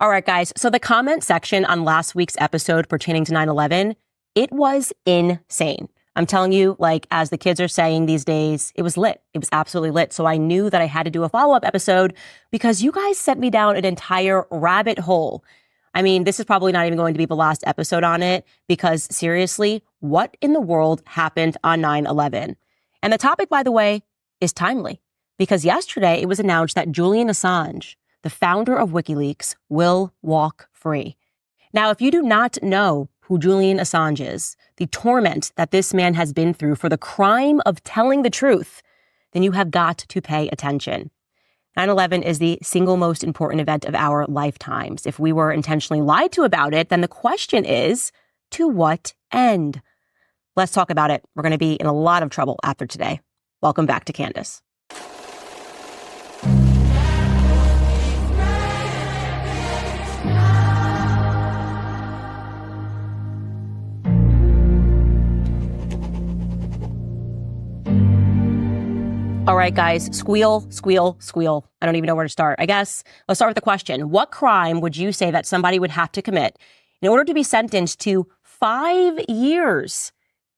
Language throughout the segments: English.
All right, guys. So the comment section on last week's episode pertaining to 9/11, it was insane. I'm telling you, like, as the kids are saying these days, it was lit. It was absolutely lit. So I knew that I had to do a follow-up episode because you guys sent me down an entire rabbit hole. I mean, this is probably not even going to be the last episode on it because seriously, what in the world happened on 9/11? And the topic, by the way, is timely because yesterday it was announced that Julian Assange, the founder of WikiLeaks, will walk free. Now, if you do not know who Julian Assange is, the torment that this man has been through for the crime of telling the truth, then you have got to pay attention. 9/11 is the single most important event of our lifetimes. If we were intentionally lied to about it, then the question is, to what end? Let's talk about it. We're going to be in a lot of trouble after today. Welcome back to Candace. All right, guys, squeal, squeal, squeal. I don't even know where to start. I guess let's start with the question. What crime would you say that somebody would have to commit in order to be sentenced to 5 years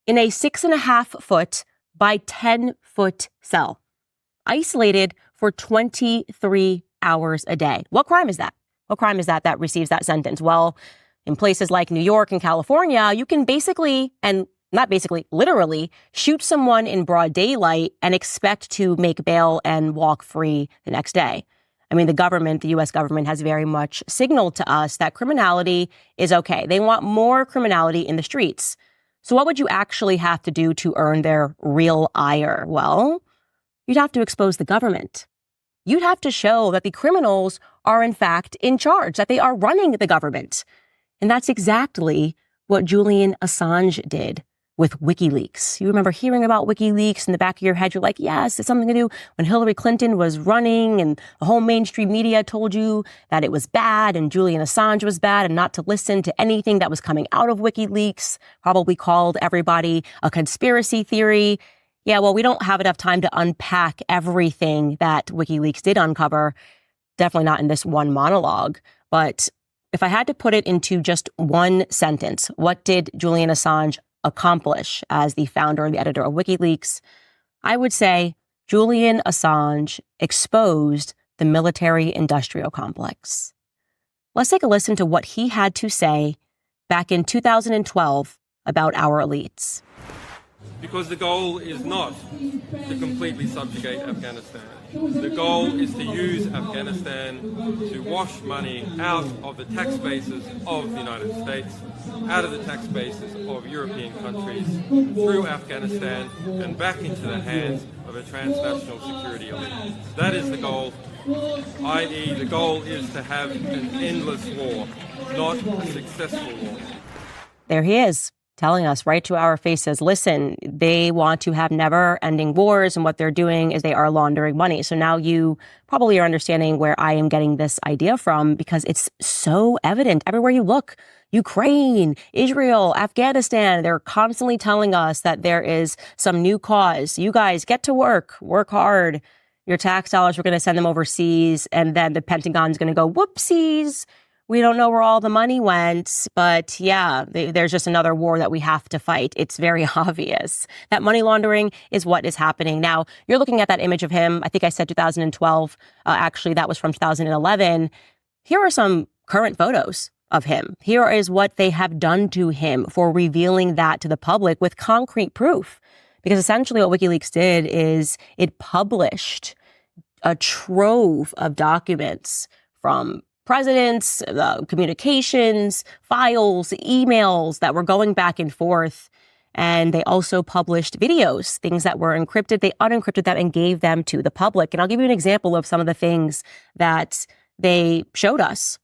in a 6.5 foot by 10 foot cell, isolated for 23 hours a day? What crime is that? What crime is that receives that sentence? Well, in places like New York and California, you can basically, and not basically, literally, shoot someone in broad daylight and expect to make bail and walk free the next day. I mean, the U.S. government has very much signaled to us that criminality is okay. They want more criminality in the streets. So what would you actually have to do to earn their real ire? Well, you'd have to expose the government. You'd have to show that the criminals are, in fact, in charge, that they are running the government. And that's exactly what Julian Assange did with WikiLeaks. You remember hearing about WikiLeaks in the back of your head. You're like, yes, it's something to do when Hillary Clinton was running and the whole mainstream media told you that it was bad and Julian Assange was bad and not to listen to anything that was coming out of WikiLeaks, probably called everybody a conspiracy theory. Yeah, well, we don't have enough time to unpack everything that WikiLeaks did uncover. Definitely not in this one monologue. But if I had to put it into just one sentence, what did Julian Assange accomplish as the founder and the editor of WikiLeaks? I would say Julian Assange exposed the military-industrial complex. Let's take a listen to what he had to say back in 2012 about our elites. Because the goal is not to completely subjugate Afghanistan. The goal is to use Afghanistan to wash money out of the tax bases of the United States, out of the tax bases of European countries, through Afghanistan and back into the hands of a transnational security elite. That is the goal, i.e. the goal is to have an endless war, not a successful war. There he is, telling us right to our faces, listen, they want to have never-ending wars, and what they're doing is they are laundering money. So now you probably are understanding where I am getting this idea from, because it's so evident everywhere you look. Ukraine, Israel, Afghanistan, they're constantly telling us that there is some new cause. You guys get to work hard. Your tax dollars, we're going to send them overseas, and then the Pentagon's going to go, whoopsies. We don't know where all the money went, but yeah, there's just another war that we have to fight. It's very obvious that money laundering is what is happening. Now, you're looking at that image of him. I think I said 2012. Actually, that was from 2011. Here are some current photos of him. Here is what they have done to him for revealing that to the public with concrete proof. Because essentially what WikiLeaks did is it published a trove of documents from presidents, communications, files, emails that were going back and forth. And they also published videos, things that were encrypted. They unencrypted them and gave them to the public. And I'll give you an example of some of the things that they showed us.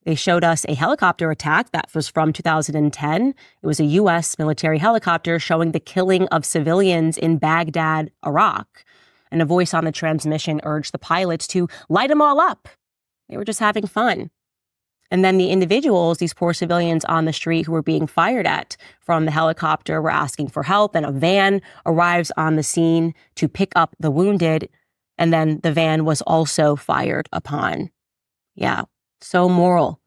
They showed us a helicopter attack that was from 2010. It was a U.S. military helicopter showing the killing of civilians in Baghdad, Iraq. And a voice on the transmission urged the pilots to light them all up. They were just having fun. And then the individuals, these poor civilians on the street who were being fired at from the helicopter, were asking for help. And a van arrives on the scene to pick up the wounded. And then the van was also fired upon. Yeah. So moral.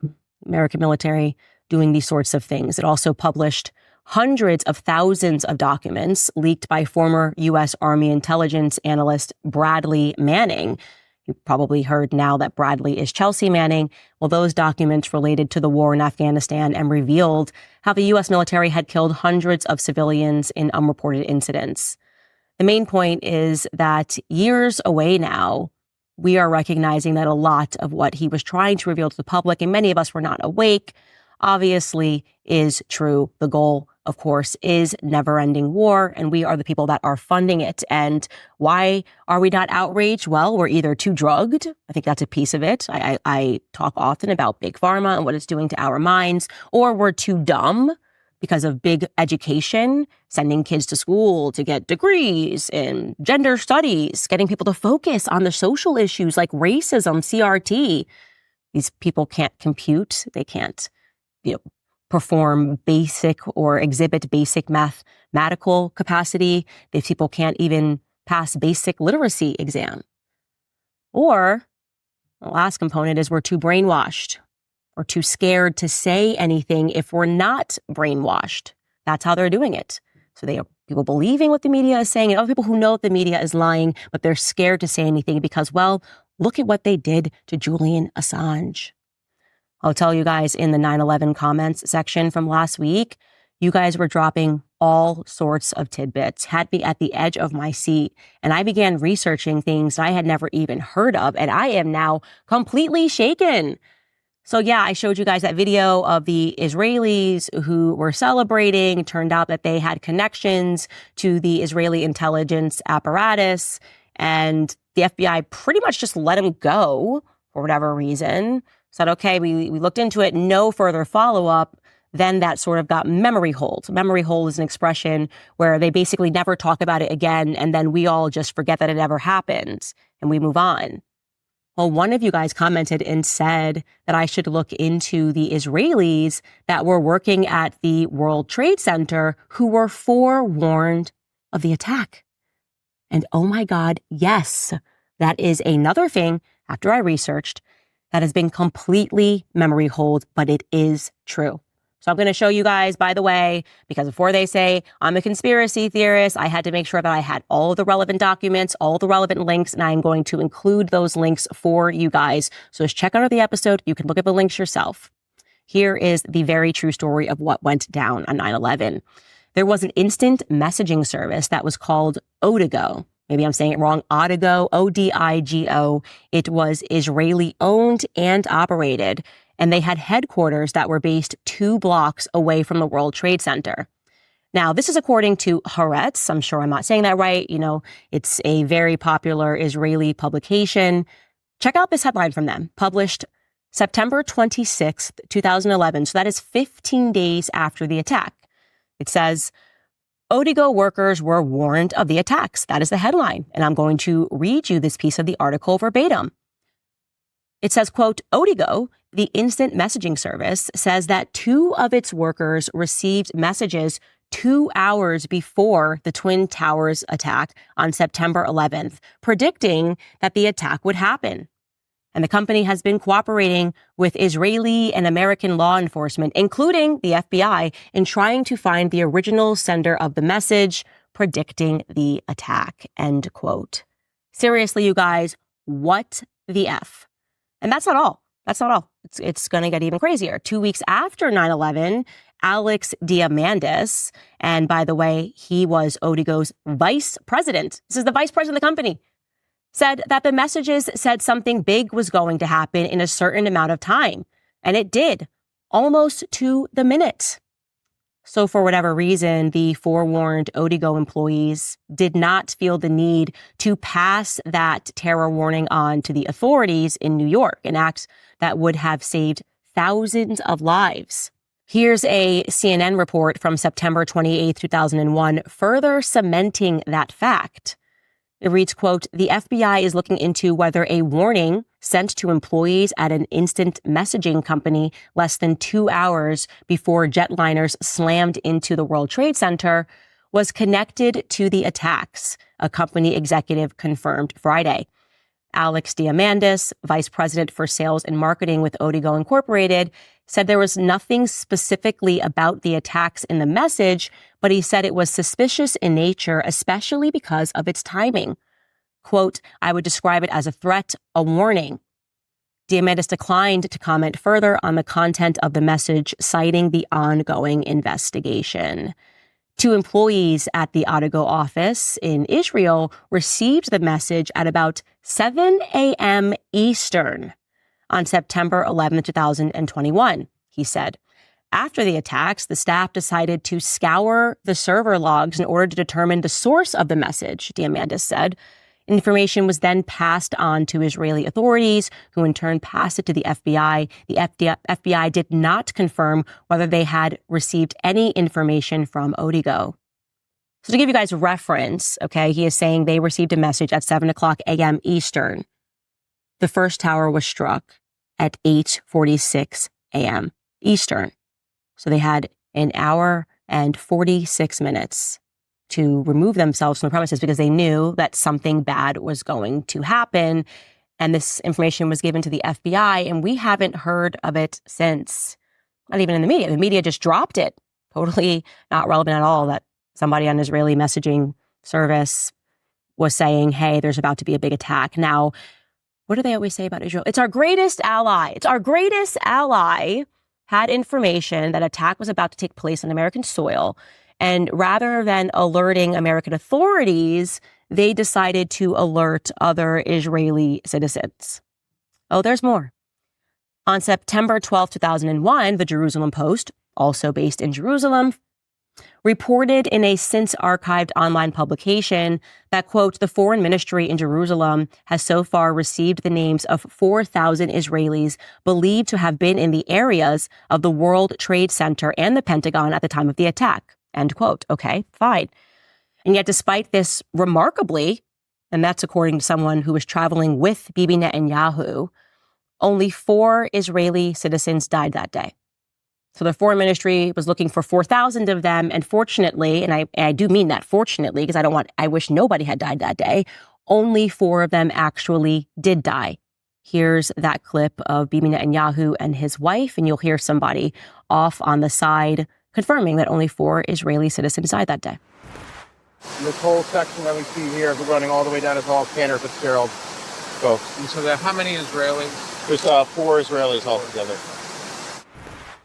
American military doing these sorts of things. It also published hundreds of thousands of documents leaked by former U.S. Army intelligence analyst Bradley Manning. You probably heard now that Bradley is Chelsea Manning. Well, those documents related to the war in Afghanistan and revealed how the U.S. military had killed hundreds of civilians in unreported incidents. The main point is that years away now, we are recognizing that a lot of what he was trying to reveal to the public, and many of us were not awake, obviously is true. The goal, of course, is never-ending war, and we are the people that are funding it. And why are we not outraged? Well, we're either too drugged. I think that's a piece of it. I talk often about big pharma and what it's doing to our minds, or we're too dumb because of big education, sending kids to school to get degrees in gender studies, getting people to focus on the social issues like racism, CRT. These people can't compute. They can't, perform basic or exhibit basic mathematical capacity. These people can't even pass basic literacy exam. Or the last component is we're too brainwashed. Or too scared to say anything if we're not brainwashed. That's how they're doing it. So they are people believing what the media is saying and other people who know that the media is lying, but they're scared to say anything because, well, look at what they did to Julian Assange. I'll tell you guys in the 9/11 comments section from last week, you guys were dropping all sorts of tidbits, had me at the edge of my seat, and I began researching things I had never even heard of, and I am now completely shaken. So yeah, I showed you guys that video of the Israelis who were celebrating. It turned out that they had connections to the Israeli intelligence apparatus, and the FBI pretty much just let them go for whatever reason. Said, okay, we looked into it, no further follow-up. Then that sort of got memory hold. Memory hold is an expression where they basically never talk about it again, and then we all just forget that it ever happened, and we move on. Well, one of you guys commented and said that I should look into the Israelis that were working at the World Trade Center who were forewarned of the attack. And oh my God, yes, that is another thing, after I researched, that has been completely memory hold, but it is true. So I'm going to show you guys, by the way, because before they say I'm a conspiracy theorist, I had to make sure that I had all of the relevant documents, all the relevant links, and I'm going to include those links for you guys. So just check out the episode. You can look at the links yourself. Here is the very true story of what went down on 9/11. There was an instant messaging service that was called Odigo. Maybe I'm saying it wrong. Odigo, Odigo. It was Israeli owned and operated. And they had headquarters that were based 2 blocks away from the World Trade Center. Now, this is according to Haaretz. I'm sure I'm not saying that right. It's a very popular Israeli publication. Check out this headline from them, published September 26th, 2011. So that is 15 days after the attack. It says, Odigo workers were warned of the attacks. That is the headline. And I'm going to read you this piece of the article verbatim. It says, quote, Odigo, the instant messaging service, says that 2 of its workers received messages 2 hours before the Twin Towers attack on September 11th, predicting that the attack would happen. And the company has been cooperating with Israeli and American law enforcement, including the FBI, in trying to find the original sender of the message, predicting the attack, end quote. Seriously, you guys, what the F? And that's not all. That's not all. It's going to get even crazier. 2 weeks after 9/11, Alex Diamandis, and by the way, he was Odigo's vice president. This is the vice president of the company. Said that the messages said something big was going to happen in a certain amount of time. And it did, almost to the minute. So for whatever reason, the forewarned Odigo employees did not feel the need to pass that terror warning on to the authorities in New York, an act that would have saved thousands of lives. Here's a CNN report from September 28, 2001, further cementing that fact. It reads, quote, the FBI is looking into whether a warning sent to employees at an instant messaging company less than 2 hours before jetliners slammed into the World Trade Center was connected to the attacks, a company executive confirmed Friday. Alex Diamandis, vice president for sales and marketing with Odigo Incorporated, said there was nothing specifically about the attacks in the message, but he said it was suspicious in nature, especially because of its timing. Quote, I would describe it as a threat, a warning. Diamandis declined to comment further on the content of the message, citing the ongoing investigation. 2 employees at the Odigo office in Israel received the message at about 7 a.m. Eastern on September 11, 2021, he said. After the attacks, the staff decided to scour the server logs in order to determine the source of the message, Diamandis said. Information was then passed on to Israeli authorities, who in turn passed it to the FBI. The FBI did not confirm whether they had received any information from Odigo. So to give you guys a reference, okay, he is saying they received a message at 7 o'clock a.m. Eastern. The first tower was struck at 8:46 a.m. Eastern. So they had an hour and 46 minutes to remove themselves from the premises because they knew that something bad was going to happen. And this information was given to the FBI, and we haven't heard of it since. Not even in the media. The media just dropped it. Totally not relevant at all that somebody on Israeli messaging service was saying, hey, there's about to be a big attack. Now, what do they always say about Israel? It's our greatest ally. It's our greatest ally had information that attack was about to take place on American soil. And rather than alerting American authorities, they decided to alert other Israeli citizens. Oh, there's more. On September 12, 2001, the Jerusalem Post, also based in Jerusalem, reported in a since-archived online publication that, quote, the foreign ministry in Jerusalem has so far received the names of 4,000 Israelis believed to have been in the areas of the World Trade Center and the Pentagon at the time of the attack, end quote. Okay, fine. And yet, despite this remarkably, and that's according to someone who was traveling with Bibi Netanyahu, only 4 Israeli citizens died that day. So the foreign ministry was looking for 4,000 of them. And fortunately, and I do mean that fortunately, because I wish nobody had died that day, only 4 of them actually did die. Here's that clip of Bibi Netanyahu and his wife, and you'll hear somebody off on the side confirming that only 4 Israeli citizens died that day. This whole section that we see here, we're running all the way down to all Candace Fitzgerald folks. And so there, how many Israelis? There's 4 Israelis altogether.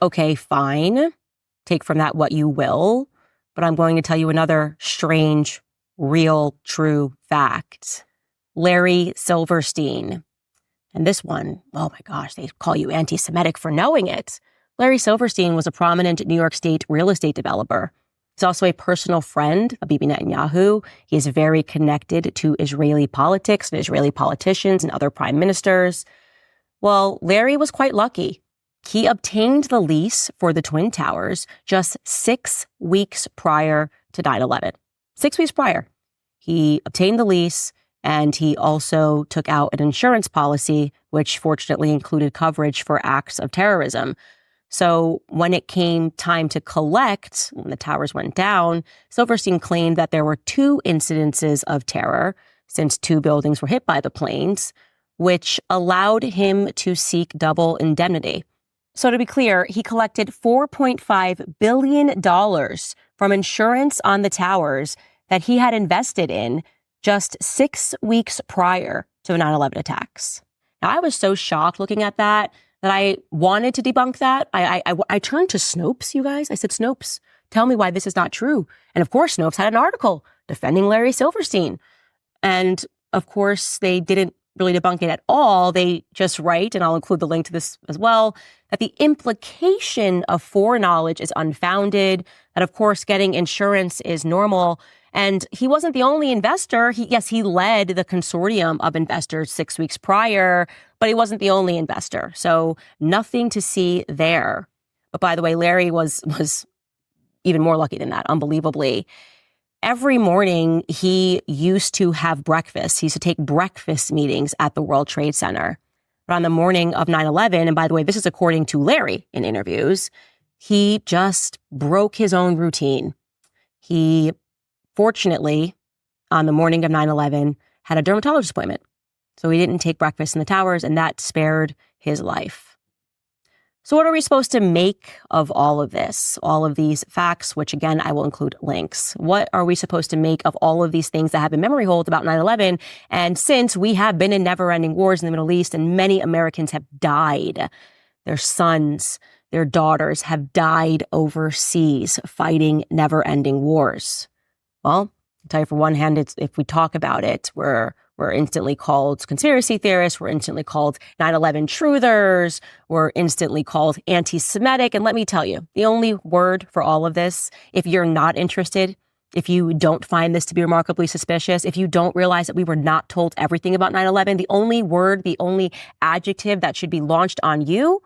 Okay, fine. Take from that what you will. But I'm going to tell you another strange, real, true fact. Larry Silverstein. And this one, oh my gosh, they call you anti-Semitic for knowing it. Larry Silverstein was a prominent New York State real estate developer. He's also a personal friend of Bibi Netanyahu. He is very connected to Israeli politics, and Israeli politicians and other prime ministers. Well, Larry was quite lucky. He obtained the lease for the Twin Towers just 6 weeks prior to 9/11. 6 weeks prior. He obtained the lease, and he also took out an insurance policy, which fortunately included coverage for acts of terrorism. So when it came time to collect, when the towers went down, Silverstein claimed that there were 2 incidences of terror, since 2 buildings were hit by the planes, which allowed him to seek double indemnity. So to be clear, he collected $4.5 billion from insurance on the towers that he had invested in just 6 weeks prior to the 9/11 attacks. Now, I was so shocked looking at that I wanted to debunk that. I turned to Snopes, you guys. I said, Snopes, tell me why this is not true. And of course, Snopes had an article defending Larry Silverstein. And of course, they didn't really debunk it at all. They just write, and I'll include the link to this as well, that the implication of foreknowledge is unfounded, that of course getting insurance is normal. And he wasn't the only investor. He led the consortium of investors 6 weeks prior, but he wasn't the only investor. So nothing to see there. But by the way, Larry was even more lucky than that, unbelievably. Every morning, he used to have breakfast. He used to take breakfast meetings at the World Trade Center. But on the morning of 9/11, and by the way, this is according to Larry in interviews, he just broke his own routine. He, fortunately, on the morning of 9/11, had a dermatologist appointment. So he didn't take breakfast in the towers, and that spared his life. So what are we supposed to make of all of this, all of these facts, which again, I will include links? What are we supposed to make of all of these things that have been memory holed about 9/11? And since we have been in never-ending wars in the Middle East and many Americans have died, their sons, their daughters have died overseas fighting never-ending wars. Well, I'll tell you for one hand, if we talk about it, we're instantly called conspiracy theorists. We're instantly called 9/11 truthers. We're instantly called anti-Semitic. And let me tell you, the only word for all of this, if you're not interested, if you don't find this to be remarkably suspicious, if you don't realize that we were not told everything about 9/11, the only word, the only adjective that should be launched on you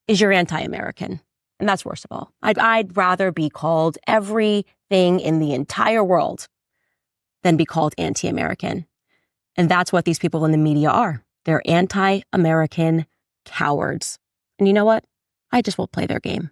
is you're anti-American. And that's worst of all. I'd rather be called everything in the entire world than be called anti-American. And that's what these people in the media are. They're anti-American cowards. And you know what? I just will play their game.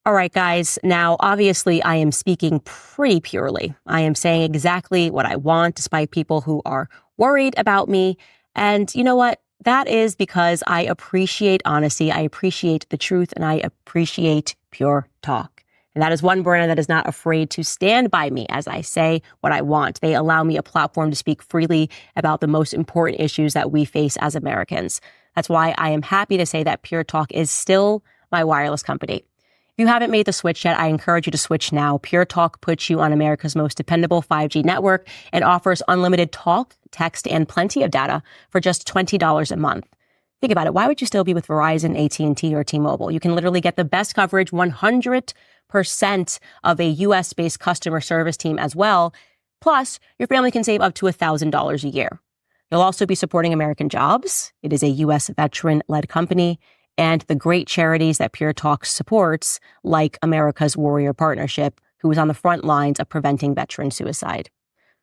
All right, guys. Now, obviously, I am speaking pretty purely. I am saying exactly what I want, despite people who are worried about me. And you know what? That is because I appreciate honesty. I appreciate the truth, and I appreciate pure talk. And that is one brand that is not afraid to stand by me as I say what I want. They allow me a platform to speak freely about the most important issues that we face as Americans. That's why I am happy to say that Pure Talk is still my wireless company. If you haven't made the switch yet, I encourage you to switch now. Pure Talk puts you on America's most dependable 5G network and offers unlimited talk, text, and plenty of data for just $20 a month. Think about it. Why would you still be with Verizon, AT&T, or T-Mobile? You can literally get the best coverage, 100% of a US-based customer service team as well. Plus, your family can save up to $1,000 a year. You'll also be supporting American jobs. It is a US veteran-led company, and the great charities that Pure Talk supports, like America's Warrior Partnership, who is on the front lines of preventing veteran suicide.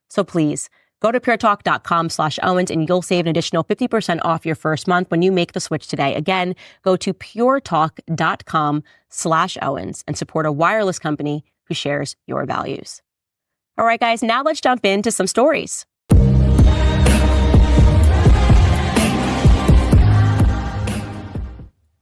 So please, go to puretalk.com/Owens and you'll save an additional 50% off your first month when you make the switch today. Again, go to puretalk.com/Owens and support a wireless company who shares your values. All right, guys, now let's jump into some stories.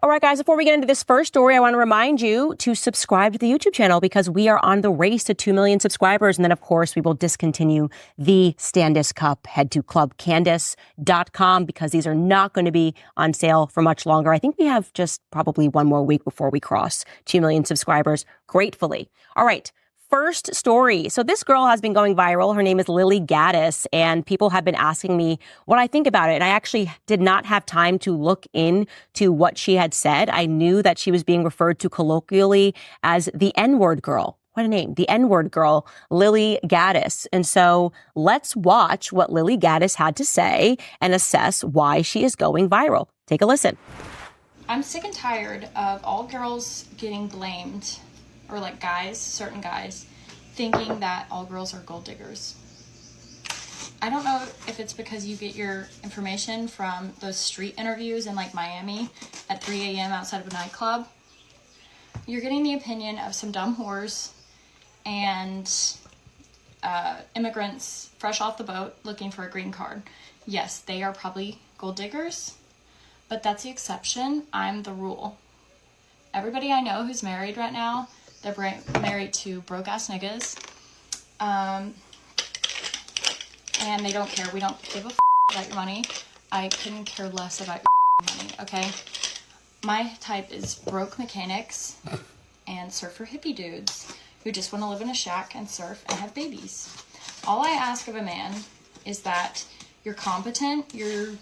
All right, guys, before we get into this first story, I want to remind you to subscribe to the YouTube channel because we are on the race to 2 million subscribers. And then, of course, we will discontinue the Standis Cup. Head to clubcandace.com because these are not going to be on sale for much longer. I think we have just probably one more week before we cross 2 million subscribers, gratefully. All right. First story. So this girl has been going viral. Her name is Lily Gaddis, and people have been asking me what I think about it. And I actually did not have time to look into what she had said. I knew that she was being referred to colloquially as the N-word girl. What a name. The N-word girl, Lily Gaddis. And so let's watch what Lily Gaddis had to say and assess why she is going viral. Take a listen. I'm sick and tired of all girls getting blamed, or like guys, certain guys, thinking that all girls are gold diggers. I don't know if it's because you get your information from those street interviews in like Miami at 3 a.m. outside of a nightclub. You're getting the opinion of some dumb whores and immigrants fresh off the boat looking for a green card. Yes, they are probably gold diggers, but that's the exception. I'm the rule. Everybody I know who's married right now, they're married to broke-ass niggas, and they don't care. We don't give a about your money. I couldn't care less about your money, okay? My type is broke mechanics and surfer hippie dudes who just want to live in a shack and surf and have babies. All I ask of a man is that you're competent, you're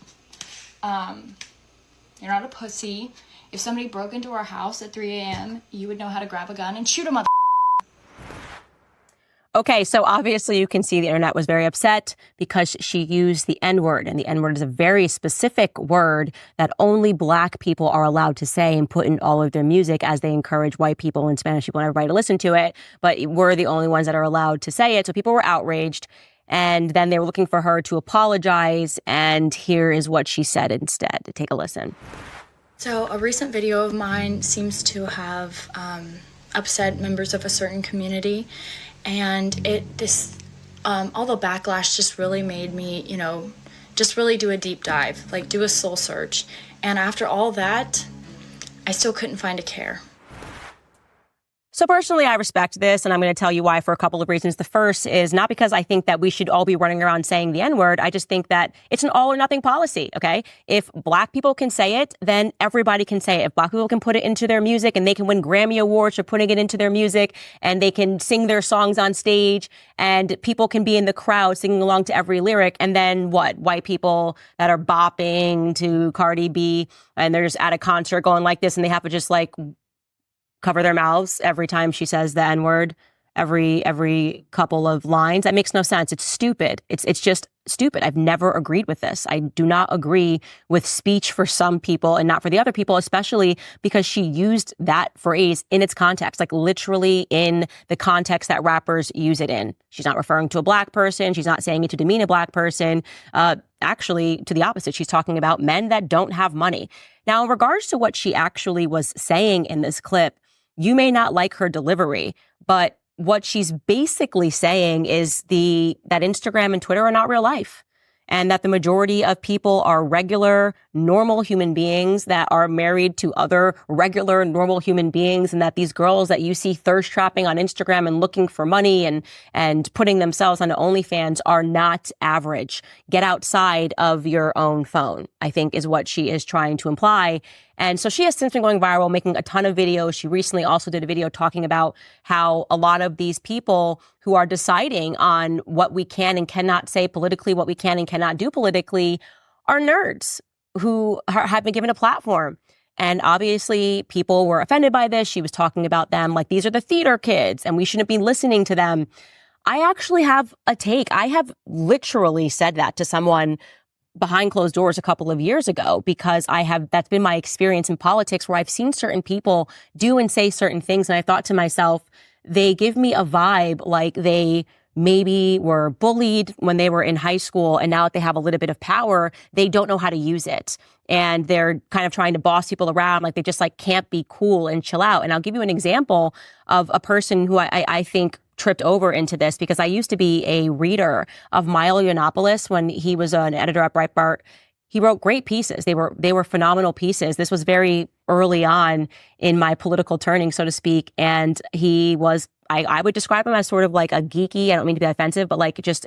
not a pussy. If somebody broke into our house at 3 a.m., you would know how to grab a gun and shoot a mother. Okay, so obviously you can see the internet was very upset because she used the N-word, and the N-word is a very specific word that only Black people are allowed to say and put in all of their music as they encourage white people and Spanish people and everybody to listen to it, but we're the only ones that are allowed to say it, so people were outraged, and then they were looking for her to apologize, and here is what she said instead. Take a listen. So a recent video of mine seems to have upset members of a certain community, and all the backlash just really made me, just really do a deep dive, like do a soul search. And after all that, I still couldn't find a care. So personally, I respect this, and I'm going to tell you why for a couple of reasons. The first is not because I think that we should all be running around saying the N-word. I just think that it's an all or nothing policy, okay? If Black people can say it, then everybody can say it. If Black people can put it into their music and they can win Grammy Awards for putting it into their music, and they can sing their songs on stage, and people can be in the crowd singing along to every lyric, and then what? White people that are bopping to Cardi B, and they're just at a concert going like this, and they have to just like cover their mouths every time she says the N-word, every couple of lines. That makes no sense. It's stupid. It's just stupid. I've never agreed with this. I do not agree with speech for some people and not for the other people, especially because she used that phrase in its context, like literally in the context that rappers use it in. She's not referring to a Black person. She's not saying it to demean a Black person. Actually, to the opposite, she's talking about men that don't have money. Now, in regards to what she actually was saying in this clip, you may not like her delivery, but what she's basically saying is that Instagram and Twitter are not real life, and that the majority of people are regular, normal human beings that are married to other regular, normal human beings, and that these girls that you see thirst trapping on Instagram and looking for money and putting themselves on OnlyFans are not average. Get outside of your own phone, I think is what she is trying to imply. And so she has since been going viral, making a ton of videos. She recently also did a video talking about how a lot of these people who are deciding on what we can and cannot say politically, what we can and cannot do politically, are nerds who have been given a platform. And obviously people were offended by this. She was talking about them like these are the theater kids and we shouldn't be listening to them. I actually have a take. I have literally said that to someone behind closed doors a couple of years ago, because that's been my experience in politics where I've seen certain people do and say certain things. And I thought to myself, they give me a vibe like they maybe were bullied when they were in high school. And now that they have a little bit of power, they don't know how to use it. And they're kind of trying to boss people around. Like they just like can't be cool and chill out. And I'll give you an example of a person who I think tripped over into this, because I used to be a reader of Milo Yiannopoulos when he was an editor at Breitbart. He wrote great pieces. They were phenomenal pieces. This was very early on in my political turning, so to speak. And he was, I would describe him as sort of like a geeky, I don't mean to be offensive, but like just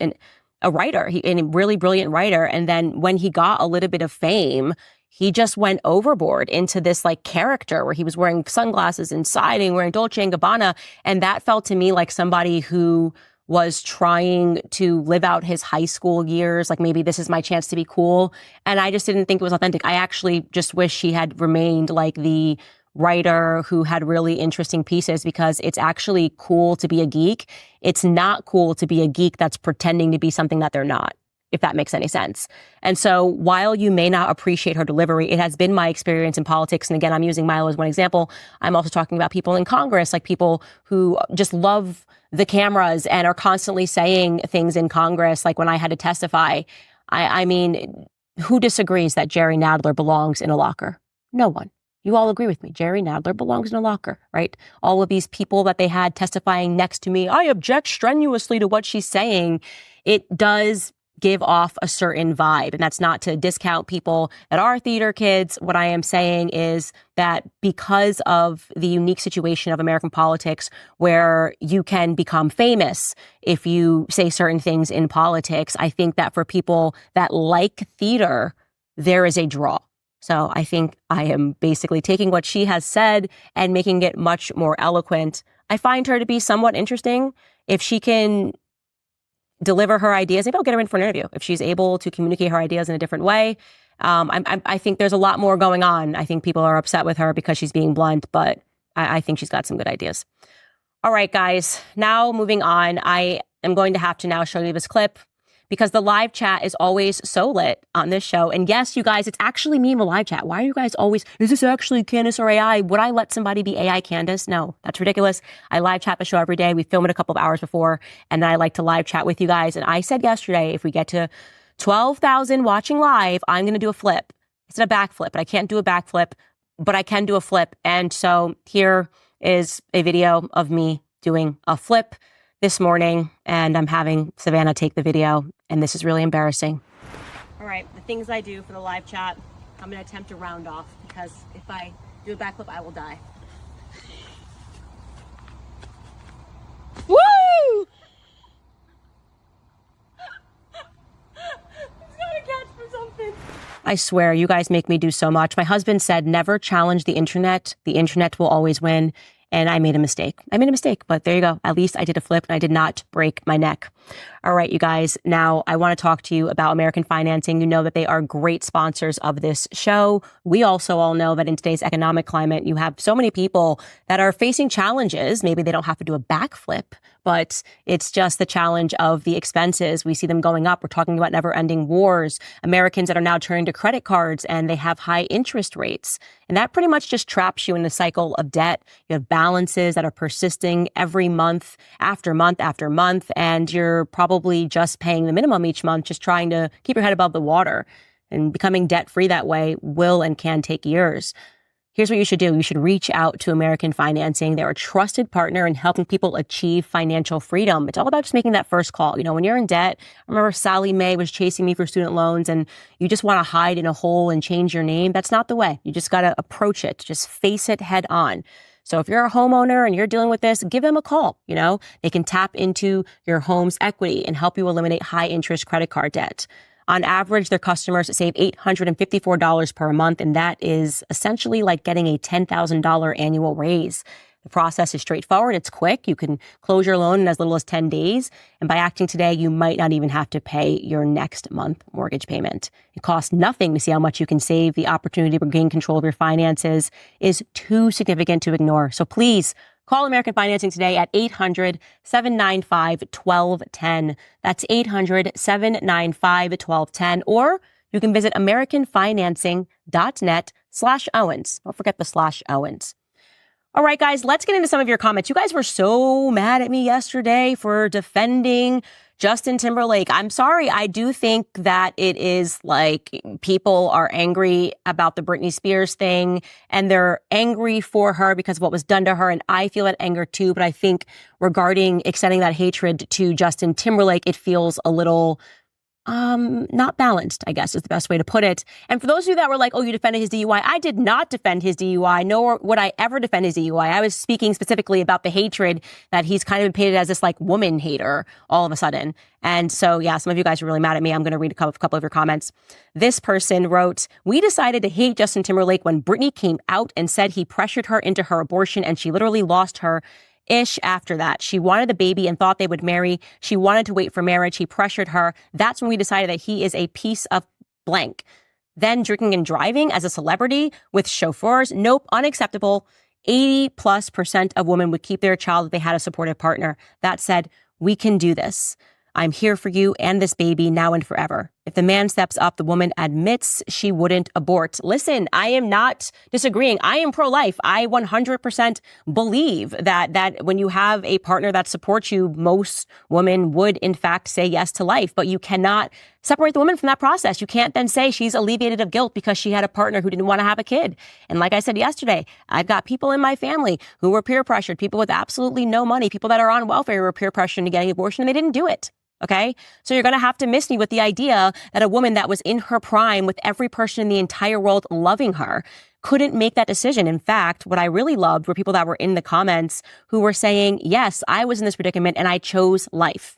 a writer, a really brilliant writer. And then when he got a little bit of fame, he just went overboard into this like character where he was wearing sunglasses and siding, wearing Dolce & Gabbana. And that felt to me like somebody who was trying to live out his high school years. Like maybe this is my chance to be cool. And I just didn't think it was authentic. I actually just wish he had remained like the writer who had really interesting pieces, because it's actually cool to be a geek. It's not cool to be a geek that's pretending to be something that they're not, if that makes any sense. And so while you may not appreciate her delivery, it has been my experience in politics. And again, I'm using Milo as one example. I'm also talking about people in Congress, like people who just love the cameras and are constantly saying things in Congress. Like when I had to testify, I mean, who disagrees that Jerry Nadler belongs in a locker? No one. You all agree with me. Jerry Nadler belongs in a locker, right? All of these people that they had testifying next to me, I object strenuously to what she's saying. It does give off a certain vibe. And that's not to discount people that are theater kids. What I am saying is that because of the unique situation of American politics, where you can become famous if you say certain things in politics, I think that for people that like theater, there is a draw. So I think I am basically taking what she has said and making it much more eloquent. I find her to be somewhat interesting. If she can deliver her ideas, maybe I'll get her in for an interview. If she's able to communicate her ideas in a different way, I think there's a lot more going on. I think people are upset with her because she's being blunt, but I think she's got some good ideas. All right, guys, now moving on. I am going to have to now show you this clip, because the live chat is always so lit on this show. And yes, you guys, it's actually me in the live chat. Why are you guys always, is this actually Candace or AI? Would I let somebody be AI Candace? No, that's ridiculous. I live chat the show every day. We film it a couple of hours before, and then I like to live chat with you guys. And I said yesterday, if we get to 12,000 watching live, I'm going to do a flip. It's not a backflip, but I can't do a backflip, but I can do a flip. And so here is a video of me doing a flip. this morning, and I'm having Savannah take the video, and this is really embarrassing. All right, the things I do for the live chat, I'm going to attempt to round off, because if I do a backflip, I will die. Woo! I swear, you guys make me do so much. My husband said, never challenge the internet. The internet will always win. And I made a mistake. But there you go. At least I did a flip and I did not break my neck. All right, you guys. Now I want to talk to you about American Financing. You know that they are great sponsors of this show. We also all know that in today's economic climate, you have so many people that are facing challenges. Maybe they don't have to do a backflip, but it's just the challenge of the expenses. We see them going up. We're talking about never-ending wars. Americans that are now turning to credit cards and they have high interest rates. And that pretty much just traps you in the cycle of debt. You have balances that are persisting every month after month after month, and you're probably just paying the minimum each month, just trying to keep your head above the water. And becoming debt-free that way will and can take years. Here's what you should do. You should reach out to American Financing. They're a trusted partner in helping people achieve financial freedom. It's all about just making that first call. You know, when you're in debt, I remember Sally Mae was chasing me for student loans and you just want to hide in a hole and change your name. That's not the way. You just got to approach it. Just face it head on. So if you're a homeowner and you're dealing with this, give them a call. You know, they can tap into your home's equity and help you eliminate high interest credit card debt. On average, their customers save $854 per month, and that is essentially like getting a $10,000 annual raise. The process is straightforward. It's quick. You can close your loan in as little as 10 days. And by acting today, you might not even have to pay your next month mortgage payment. It costs nothing to see how much you can save. The opportunity to regain control of your finances is too significant to ignore. So please, call American Financing today at 800-795-1210. That's 800-795-1210. Or you can visit americanfinancing.net/Owens. Don't forget the /Owens. All right, guys, let's get into some of your comments. You guys were so mad at me yesterday for defending Justin Timberlake. I'm sorry. I do think that it is like people are angry about the Britney Spears thing and they're angry for her because of what was done to her. And I feel that anger too. But I think regarding extending that hatred to Justin Timberlake, it feels a little not balanced, I guess is the best way to put it. And for those of you that were like, oh, you defended his DUI, I did not defend his DUI, nor would I ever defend his DUI. I was speaking specifically about the hatred that he's kind of been painted as this like woman hater all of a sudden. And so, yeah, some of you guys are really mad at me. I'm going to read a couple of your comments. This person wrote, we decided to hate Justin Timberlake when Britney came out and said he pressured her into her abortion and she literally lost her ish after that. She wanted the baby and thought they would marry. She wanted to wait for marriage. He pressured her. That's when we decided that he is a piece of blank. Then drinking and driving as a celebrity with chauffeurs. Nope, unacceptable. 80+% of women would keep their child if they had a supportive partner. That said, we can do this. I'm here for you and this baby now and forever. If the man steps up, the woman admits she wouldn't abort. Listen, I am not disagreeing. I am pro-life. I 100% believe that when you have a partner that supports you, most women would in fact say yes to life. But you cannot separate the woman from that process. You can't then say she's alleviated of guilt because she had a partner who didn't want to have a kid. And like I said yesterday, I've got people in my family who were peer pressured, people with absolutely no money, people that are on welfare who were peer pressured into getting an abortion and they didn't do it. Okay, so you're going to have to miss me with the idea that a woman that was in her prime with every person in the entire world loving her couldn't make that decision. In fact, what I really loved were people that were in the comments who were saying, yes, I was in this predicament and I chose life.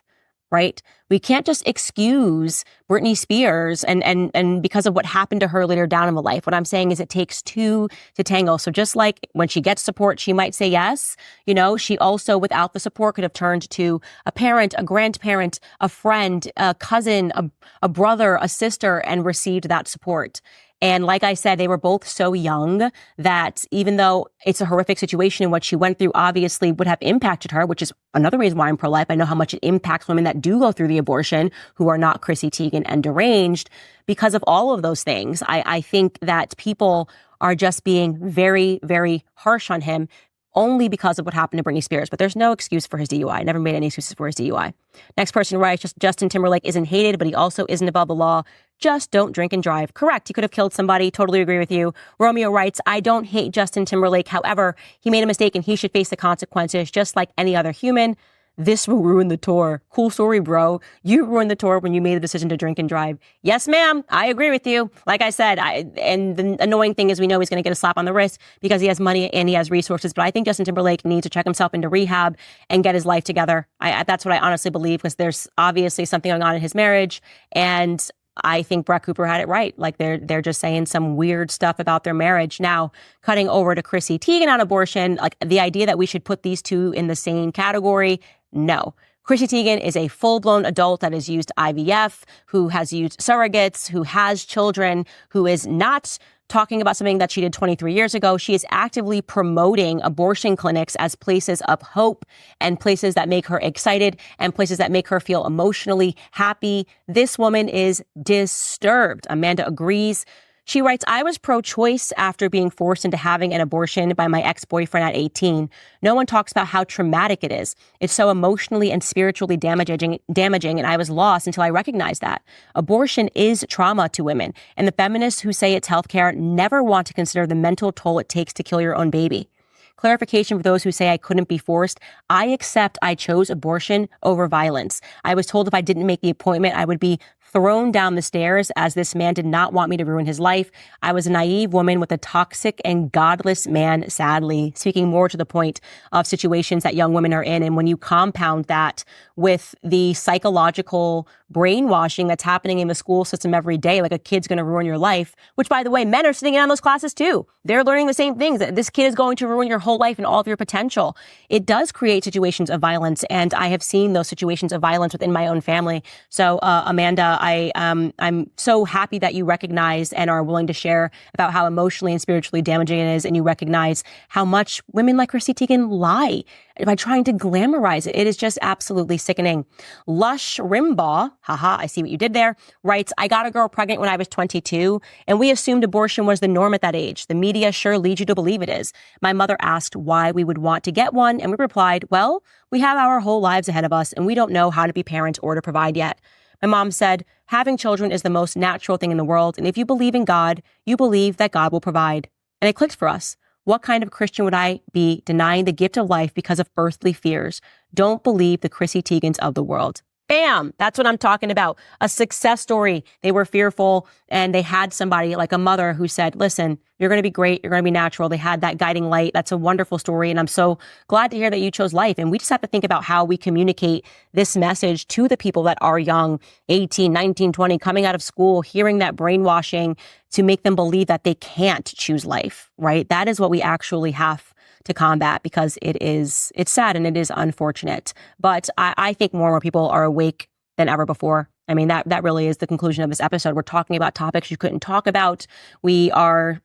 Right? We can't just excuse Britney Spears and because of what happened to her later down in the life. What I'm saying is it takes two to tango. So just like when she gets support, she might say yes. You know, she also, without the support, could have turned to a parent, a grandparent, a friend, a cousin, a brother, a sister, and received that support. And like I said, they were both so young that even though it's a horrific situation and what she went through obviously would have impacted her, which is another reason why I'm pro-life. I know how much it impacts women that do go through the abortion who are not Chrissy Teigen and deranged. Because of all of those things, I think that people are just being very, very harsh on him only because of what happened to Britney Spears. But there's no excuse for his DUI. I never made any excuses for his DUI. Next person writes, Justin Timberlake isn't hated, but he also isn't above the law. Just don't drink and drive. Correct. He could have killed somebody. Totally agree with you. Romeo writes, I don't hate Justin Timberlake. However, he made a mistake and he should face the consequences just like any other human. This will ruin the tour. Cool story, bro. You ruined the tour when you made the decision to drink and drive. Yes, ma'am. I agree with you. Like I said, and the annoying thing is we know he's going to get a slap on the wrist because he has money and he has resources. But I think Justin Timberlake needs to check himself into rehab and get his life together. That's what I honestly believe, because there's obviously something going on in his marriage. And I think Brett Cooper had it right. Like they're just saying some weird stuff about their marriage. Now, cutting over to Chrissy Teigen on abortion, like the idea that we should put these two in the same category, no. Chrissy Teigen is a full-blown adult that has used IVF, who has used surrogates, who has children, who is not talking about something that she did 23 years ago. She is actively promoting abortion clinics as places of hope and places that make her excited and places that make her feel emotionally happy. This woman is disturbed. Amanda agrees. She writes, I was pro-choice after being forced into having an abortion by my ex-boyfriend at 18. No one talks about how traumatic it is. It's so emotionally and spiritually damaging, and I was lost until I recognized that. Abortion is trauma to women, and the feminists who say it's healthcare never want to consider the mental toll it takes to kill your own baby. Clarification for those who say I couldn't be forced. I accept I chose abortion over violence. I was told if I didn't make the appointment, I would be thrown down the stairs, as this man did not want me to ruin his life. I was a naive woman with a toxic and godless man, sadly. Speaking more to the point of situations that young women are in. And when you compound that with the psychological brainwashing that's happening in the school system every day, like a kid's going to ruin your life, which, by the way, men are sitting in on those classes too. They're learning the same things. This kid is going to ruin your whole life and all of your potential. It does create situations of violence. And I have seen those situations of violence within my own family. So, Amanda, I'm so happy that you recognize and are willing to share about how emotionally and spiritually damaging it is. And you recognize how much women like Chrissy Teigen lie by trying to glamorize it. It is just absolutely sickening. Lush Rimbaugh, haha, I see what you did there, writes, I got a girl pregnant when I was 22, and we assumed abortion was the norm at that age. The media sure leads you to believe it is. My mother asked why we would want to get one, and we replied, well, we have our whole lives ahead of us, and we don't know how to be parents or to provide yet. My mom said, having children is the most natural thing in the world, and if you believe in God, you believe that God will provide. And it clicked for us. What kind of Christian would I be denying the gift of life because of earthly fears? Don't believe the Chrissy Teigens of the world. Bam! That's what I'm talking about. A success story. They were fearful and they had somebody like a mother who said, listen, you're going to be great. You're going to be natural. They had that guiding light. That's a wonderful story. And I'm so glad to hear that you chose life. And we just have to think about how we communicate this message to the people that are young, 18, 19, 20, coming out of school, hearing that brainwashing to make them believe that they can't choose life, right? That is what we actually have to combat, because it's sad and it is unfortunate. But I think more and more people are awake than ever before. I mean, that really is the conclusion of this episode. We're talking about topics you couldn't talk about. We are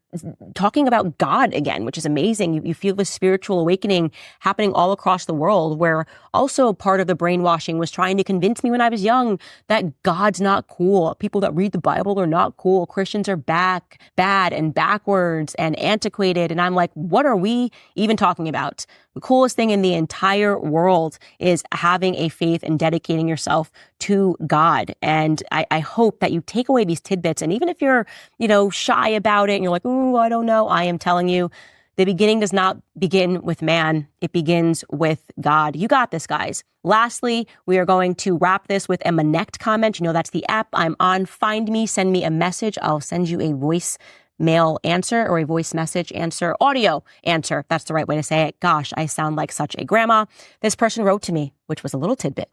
talking about God again, which is amazing. You feel the spiritual awakening happening all across the world, where also part of the brainwashing was trying to convince me when I was young that God's not cool. People that read the Bible are not cool. Christians are bad and backwards and antiquated. And I'm like, what are we even talking about? The coolest thing in the entire world is having a faith and dedicating yourself to God. And I hope that you take away these tidbits. And even if you're, shy about it and you're like, ooh, I don't know, I am telling you, the beginning does not begin with man. It begins with God. You got this, guys. Lastly, we are going to wrap this with a Connect comment. That's the app I'm on. Find me, send me a message. I'll send you a voice mail answer or a voice message answer, audio answer, if that's the right way to say it. Gosh, I sound like such a grandma. This person wrote to me, which was a little tidbit.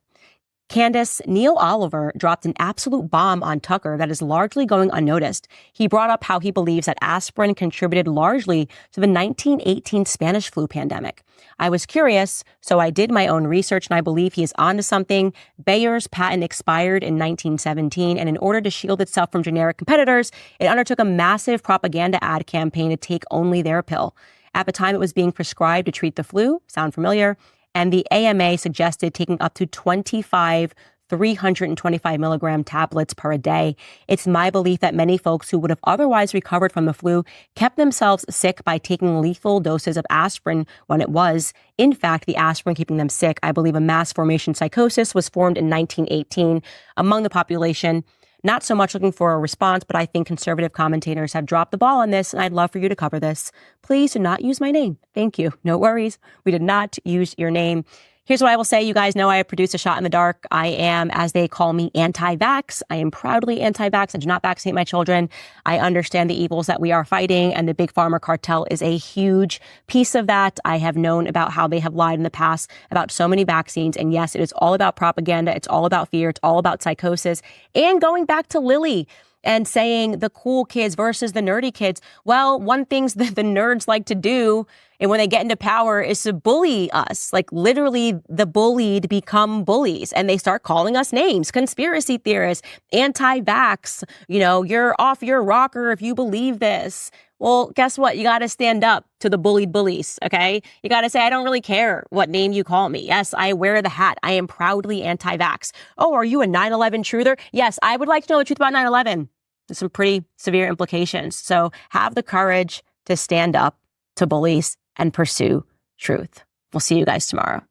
Candace, Neil Oliver dropped an absolute bomb on Tucker that is largely going unnoticed. He brought up how he believes that aspirin contributed largely to the 1918 Spanish flu pandemic. I was curious, so I did my own research, and I believe he is onto something. Bayer's patent expired in 1917, and in order to shield itself from generic competitors, it undertook a massive propaganda ad campaign to take only their pill. At the time it was being prescribed to treat the flu, sound familiar? And the AMA suggested taking up to 25 325 milligram tablets per day. It's my belief that many folks who would have otherwise recovered from the flu kept themselves sick by taking lethal doses of aspirin when it was, in fact, the aspirin keeping them sick. I believe a mass formation psychosis was formed in 1918 among the population. Not so much looking for a response, but I think conservative commentators have dropped the ball on this, and I'd love for you to cover this. Please do not use my name. Thank you. No worries. We did not use your name. Here's what I will say. You guys know I produce A Shot in the Dark. I am, as they call me, anti-vax. I am proudly anti-vax. I do not vaccinate my children. I understand the evils that we are fighting, and the big pharma cartel is a huge piece of that. I have known about how they have lied in the past about so many vaccines. And yes, it is all about propaganda. It's all about fear. It's all about psychosis. And going back to Lily and saying the cool kids versus the nerdy kids. Well, one thing that the nerds like to do, and when they get into power, is to bully us. Like literally the bullied become bullies and they start calling us names, conspiracy theorists, anti-vax, you're off your rocker if you believe this. Well, guess what? You got to stand up to the bullied bullies, okay? You got to say, I don't really care what name you call me. Yes, I wear the hat. I am proudly anti-vax. Oh, are you a 9/11 truther? Yes, I would like to know the truth about 9/11. There's some pretty severe implications. So have the courage to stand up to bullies and pursue truth. We'll see you guys tomorrow.